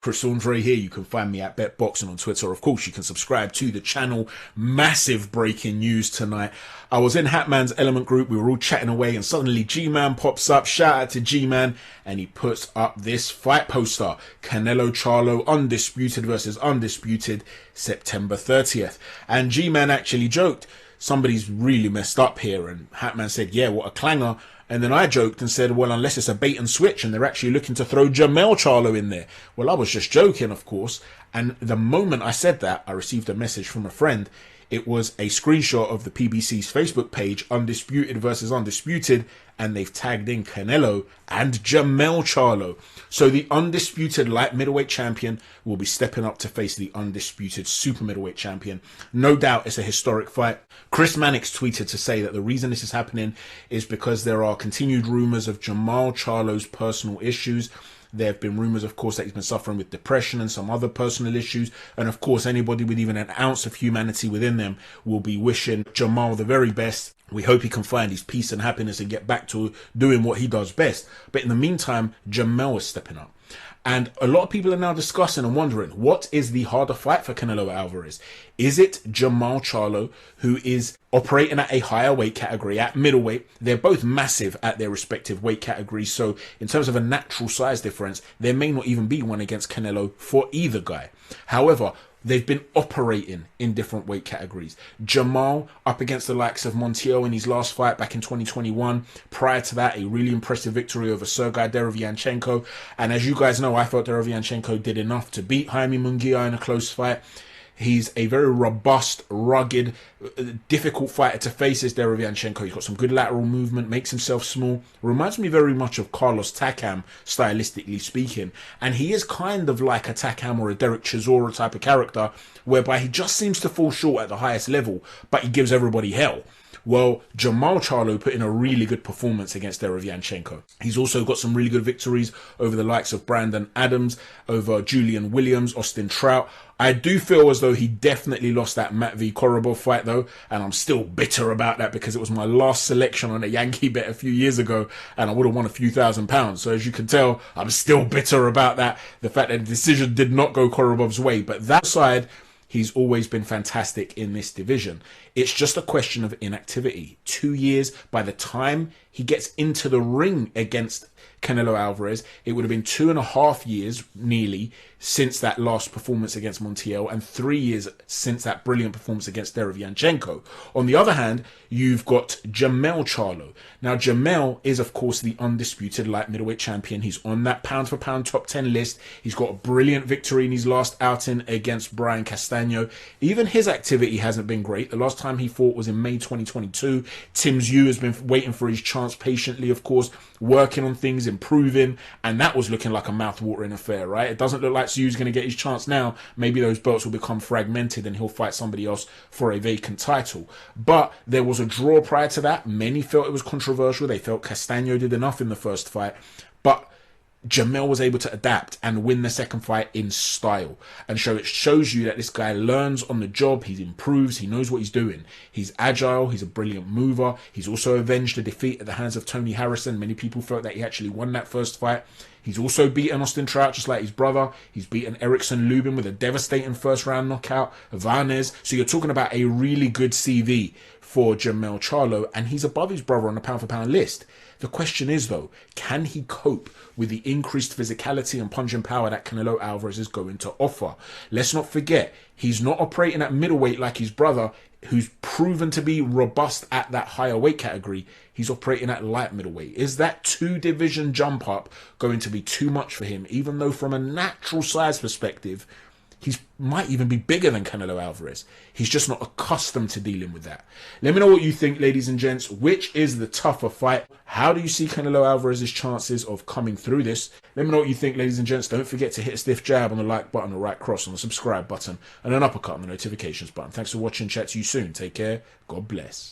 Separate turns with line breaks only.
Chris Andre here. You can find me at BetBoxing on Twitter. Of course, you can subscribe to the channel. Massive breaking news tonight. I was in Hatman's Element group. We were all chatting away and suddenly G-Man pops up. Shout out to G-Man. And he puts up this fight poster. Canelo Charlo, undisputed versus undisputed, September 30th. And G-Man actually joked, somebody's really messed up here. And Hatman said, yeah, what a clanger. And then I joked and said, well, unless it's a bait and switch and they're actually looking to throw JERMELL CHARLO in there. Well, I was just joking, of course. And the moment I said that, I received a message from a friend. It was a screenshot of the PBC's Facebook page, Undisputed versus Undisputed, and they've tagged in Canelo and JERMELL CHARLO. So the undisputed light middleweight champion will be stepping up to face the undisputed super middleweight champion. No doubt it's a historic fight. Chris Mannix tweeted to say that the reason this is happening is because there are continued rumors of JERMALL CHARLO's personal issues. There have been rumors, of course, that he's been suffering with depression and some other personal issues. And of course, anybody with even an ounce of humanity within them will be wishing JERMALL the very best. We hope he can find his peace and happiness and get back to doing what he does best. But in the meantime, JERMELL is stepping up. And a lot of people are now discussing and wondering, what is the harder fight for Canelo Alvarez? Is it JERMALL CHARLO, who is operating at a higher weight category at middleweight? They're both massive at their respective weight categories. So in terms of a natural size difference, there may not even be one against Canelo for either guy. However, they've been operating in different weight categories. JERMALL up against the likes of Montiel in his last fight back in 2021. Prior to that, a really impressive victory over Sergei Derevyanchenko. And as you guys know, I felt Derevyanchenko did enough to beat Jaime Munguia in a close fight. He's a very robust, rugged, difficult fighter to face, is Derevyanchenko. He's got some good lateral movement, makes himself small. Reminds me very much of Carlos Takam, stylistically speaking. And he is kind of like a Takam or a Derek Chisora type of character, whereby he just seems to fall short at the highest level, but he gives everybody hell. Well, JERMALL CHARLO put in a really good performance against Derevyanchenko. He's also got some really good victories over the likes of Brandon Adams, over Julian Williams, Austin Trout. I do feel as though he definitely lost that Matt v. Korobov fight though, and I'm still bitter about that because it was my last selection on a Yankee bet a few years ago and I would have won a few £1,000s. So as you can tell, I'm still bitter about that. The fact that the decision did not go Korobov's way, but that side, he's always been fantastic in this division. It's just a question of inactivity. 2 years, by the time he gets into the ring against Canelo Alvarez, it would have been 2.5 years, nearly, since that last performance against Montiel, and 3 years since that brilliant performance against Derevyanchenko. On the other hand, you've got JERMELL CHARLO. Now, JERMELL is, of course, the undisputed light middleweight champion. He's on that pound-for-pound top 10 list. He's got a brilliant victory in his last outing against Brian Castano. Even his activity hasn't been great. The last time he fought was in May 2022. Tim Tszyu has been waiting for his chance patiently, of course, working on things, improving, and that was looking like a mouth-watering affair, right? It doesn't look like Tszyu's going to get his chance now. Maybe those belts will become fragmented and he'll fight somebody else for a vacant title. But there was a draw prior to that. Many felt it was controversial. They felt Castano did enough in the first fight. But JERMELL was able to adapt and win the second fight in style. And so it shows you that this guy learns on the job, he improves, he knows what he's doing. He's agile, he's a brilliant mover. He's also avenged a defeat at the hands of Tony Harrison. Many people felt that he actually won that first fight. He's also beaten Austin Trout just like his brother. He's beaten Erickson Lubin with a devastating first round knockout. Varnes. So you're talking about a really good CV for JERMELL CHARLO, and he's above his brother on the pound-for-pound list. The question is, though, can he cope with the increased physicality and punching power that Canelo Alvarez is going to offer? Let's not forget, he's not operating at middleweight like his brother, who's proven to be robust at that higher weight category. He's operating at light middleweight. Is that 2-division jump up going to be too much for him, even though from a natural size perspective, he might even be bigger than Canelo Alvarez? He's just not accustomed to dealing with that. Let me know what you think, ladies and gents. Which is the tougher fight? How do you see Canelo Alvarez's chances of coming through this? Let me know what you think, ladies and gents. Don't forget to hit a stiff jab on the like button, a right cross on the subscribe button, and an uppercut on the notifications button. Thanks for watching. Chat to you soon. Take care. God bless.